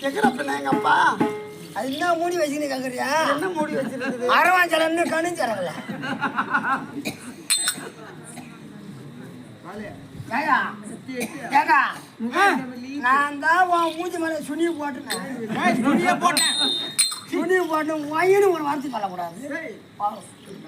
எங்கடா எங்க அப்பா? அது என்ன மூடி வச்சுன்னு கேக்குறியா? என்ன மூடி வச்சிருக்குது? அரவாஞ்சலன்னு கணிஞ்சரல. நான் தான் மூஞ்சி மேல சுனிய போட்டேன். சுனிய போட்டு வாயின்னு ஒரு வார்த்தை சொல்லக்கூடாது.